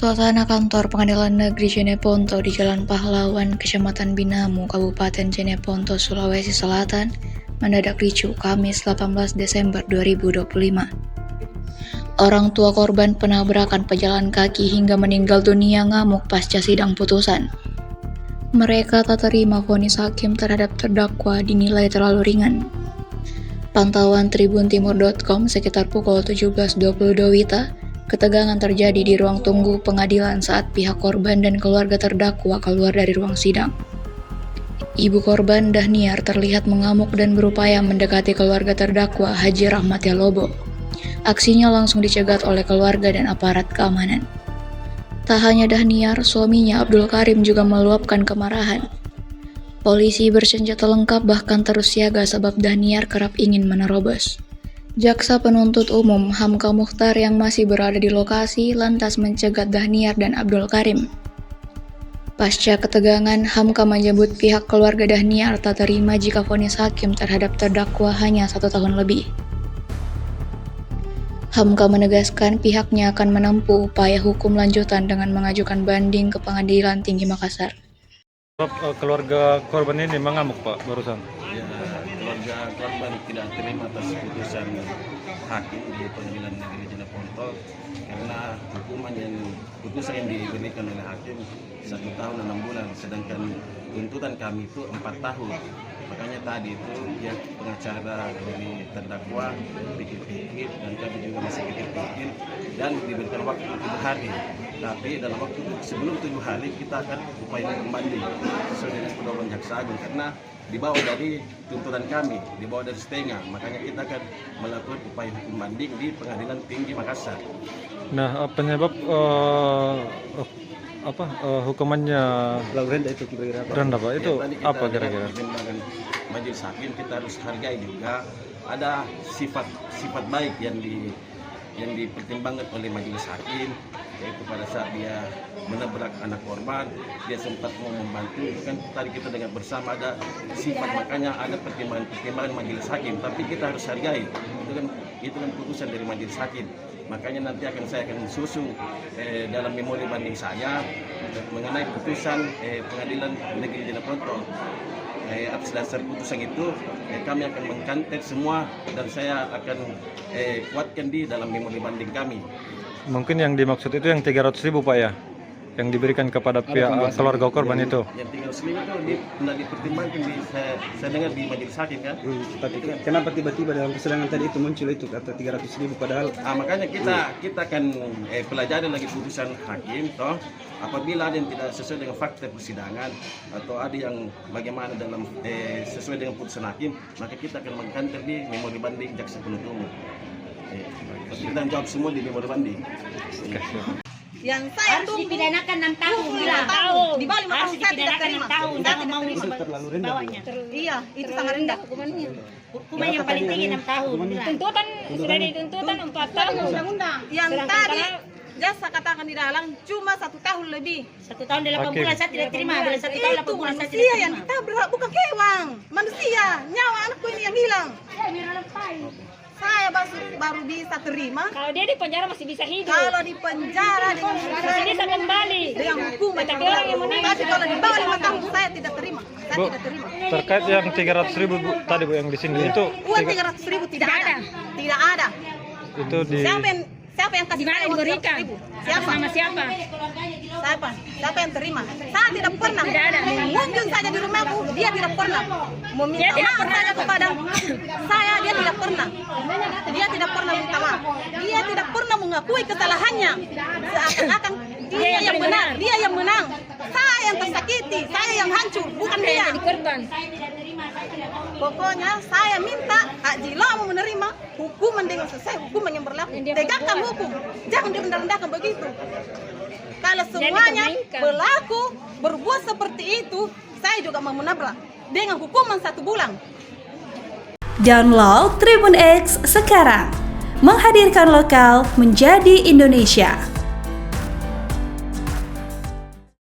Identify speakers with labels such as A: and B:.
A: Suasana kantor Pengadilan Negeri Jeneponto di Jalan Pahlawan, Kecamatan Binamu, Kabupaten Jeneponto, Sulawesi Selatan, mendadak ricuh Kamis 18 Desember 2025. Orang tua korban penabrakan pejalan kaki hingga meninggal dunia ngamuk pasca sidang putusan. Mereka tak terima vonis hakim terhadap terdakwa dinilai terlalu ringan. Pantauan tribuntimur.com sekitar pukul 17.22 WITA, ketegangan terjadi di ruang tunggu pengadilan saat pihak korban dan keluarga terdakwa keluar dari ruang sidang. Ibu korban, Dahniar, terlihat mengamuk dan berupaya mendekati keluarga terdakwa, Haji Rahmat Yalobo. Aksinya langsung dicegat oleh keluarga dan aparat keamanan. Tak hanya Dahniar, suaminya Abdul Karim juga meluapkan kemarahan. Polisi bersenjata lengkap bahkan terus siaga sebab Dahniar kerap ingin menerobos. Jaksa penuntut umum Hamka Mukhtar yang masih berada di lokasi lantas mencegat Dahniar dan Abdul Karim. Pasca ketegangan, Hamka menyebut pihak keluarga Dahniar tak terima jika vonis hakim terhadap terdakwa hanya 1 tahun lebih. Hamka menegaskan pihaknya akan menempuh upaya hukum lanjutan dengan mengajukan banding ke Pengadilan Tinggi Makassar.
B: Keluarga korban ini mengamuk, Pak, barusan.
C: Ya, keluarga korban tidak terima atas putusan hakim di Pengadilan Negeri Jeneponto karena putusan yang diberikan oleh hakim 1 tahun 6 bulan, sedangkan tuntutan kami itu 4 tahun. Makanya tadi itu pihak pengacara dari terdakwa pikir-pikir dan kami juga masih pikir-pikir dan diberikan waktu 7 hari. Tapi dalam waktu sebelum 7 hari kita akan upaya hukum banding sesuai dengan pedoman Jaksa Agung karena di bawah dari tuntutan kami, di bawah dari setengah. Makanya kita akan melakukan upaya hukum banding di Pengadilan Tinggi Makassar.
B: Nah, penyebab hukumannya rendah, Pak, itu
C: ya,
B: apa kira-kira?
C: Pertimbangan majelis hakim kita harus hargai juga ada sifat baik yang dipertimbangkan oleh majelis hakim, yaitu pada saat dia menabrak anak korban, dia sempat mau membantu. Itu kan tadi kita dengar bersama ada sifat, makanya ada pertimbangan majelis hakim, tapi kita harus hargai. Itu kan putusan dari majelis hakim. Makanya nanti saya akan susun dalam memori banding saya mengenai putusan Pengadilan Negeri Jeneponto. Atas dasar putusan itu kami akan mengkantet semua dan saya akan kuatkan di dalam memori banding kami.
B: Mungkin yang dimaksud itu yang 300.000, Pak, ya? Yang diberikan kepada pihak keluarga korban itu.
C: Yang 300.000 itu tidak dipertimbangkan saya dengar di majelis hakim kan.
D: Tapi kan, kenapa tiba-tiba dalam persidangan tadi itu muncul itu kata 300.000 padahal?
C: Makanya kita akan pelajari lagi putusan hakim toh. Apabila ada yang tidak sesuai dengan fakta persidangan atau ada yang bagaimana dalam sesuai dengan putusan hakim, maka kita akan mengkantor di memori banding jaksa penuntut umum. Kita jawab semua di memori banding.
E: Yang saya
F: harus dipidanakan 6 tahun,
E: di bawah 5 tahun saya tidak terima.
F: Jangan mau
D: terlalu rendah.
F: bawahnya.
E: Iya, itu sangat rendah hukumannya.
F: Hukuman yang paling tinggi 6 tahun.
G: Tuntutan sudah dituntutan 4 tahun.
E: Undang-undang. Yang tadi jaksa katakan di dalam cuma 1 tahun lebih.
F: 1 tahun 8 bulan saya tidak terima. Bila 1 tahun 8
E: Itu
F: bulan saya
E: manusia
F: tidak
E: yang
F: terima.
E: ditabrak, bukan kewan. Manusia, nyawa anakku ini yang hilang. Saya baru bisa terima.
G: Kalau dia di penjara masih bisa hidup.
E: Kalau di penjara dengan
G: Masih bisa kembali.
E: dengan hukuman.
G: Tapi orang yang meninggal.
E: Tapi kalau di bawah 5 tahun saya tidak terima. Saya
B: Bu,
E: tidak terima.
B: terkait yang 300.000, Bu, tadi, Bu, yang di sini itu
E: Uang 300.000 tidak ada. Tidak ada.
B: itu di
E: Siapa yang kasih
G: Di mana
E: saya uang
G: diberikan?
E: 300.000? Siapa?
G: Sama siapa?
E: Siapa yang terima? Saya tidak pernah.
G: Tidak ada.
E: Mengunjung saja di rumahku, dia tidak pernah. Meminta
G: Dia tidak
E: maaf
G: pernah.
E: saja kepada saya, dia tidak pernah. Dia tidak pernah minta maaf. Dia tidak pernah mengakui kesalahannya. Seakan-akan dia yang benar, dia yang menang. Saya yang tersakiti, saya yang hancur, bukan
G: Dia
E: dia.
G: yang jadi korban.
E: Pokoknya saya minta Haji mau menerima hukuman dengan sesuai hukuman yang berlaku. Tegakkan hukum, jangan direndah-rendahkan begitu. Kalau semuanya berlaku berbuat seperti itu, saya juga mau menabrak dengan hukuman 1 bulan.
H: Download Tribun X sekarang, menghadirkan lokal menjadi Indonesia.